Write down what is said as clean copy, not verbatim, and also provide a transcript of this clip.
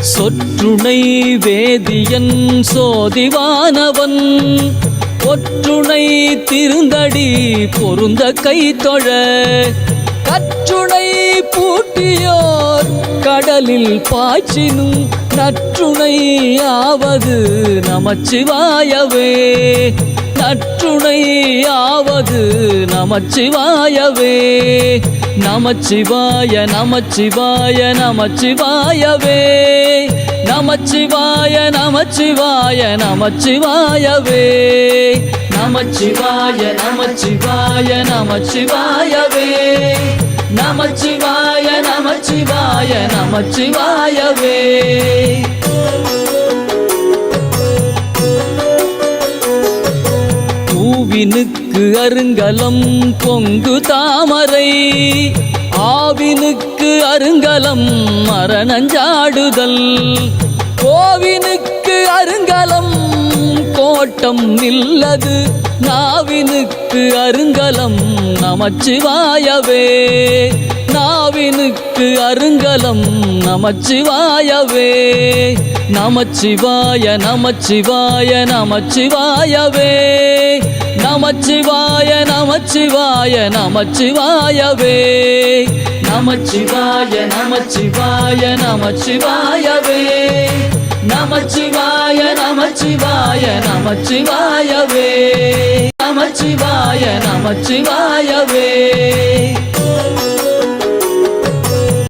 சொற்றுணை வேதியன் சோதிவானவன் ஒற்றுணை திருந்தடி பொருந்த கைத்தொழ கற்றுணை பூட்டியோர் கடலில் பாய்ச்சினும் நற்றுணை ஆவது நமச்சிவாயவே நற்றுணை ஆவது நமச்சிவாயவே நமச்சிவாய நமச்சிவாய நமச்சிவாயவே நமச்சிவாய நமச்சிவாய நமச்சிவாயவே நமச்சிவாய நமச்சிவாய நமச்சிவாயவே நமச்சிவாய நமச்சிவாய நமச்சிவாயவே பூவினுக்கு அருங்கலம் பொங்கு தாமரை ஆவினுக்கு அருங்கலம் மரணஞ்சாடுதல் கோவினுக்கு அருங்கலம் கோட்டம் நில்லது நாவினுக்கு அருங்கலம் நமச்சிவாயவே நாவினுக்கு அருங்கலம் நமச்சிவாயவே நமச்சிவாய நமச்சிவாய நமச்சிவாயவே நமச்சிவாய நமச்சிவாய நமச்சிவாயவே நமச்சிவாய நமச்சிவாய நமச்சிவாயவே நமச்சிவாய நமச்சிவாய நமச்சிவாயவே நமச்சிவாய நமச்சிவாயவே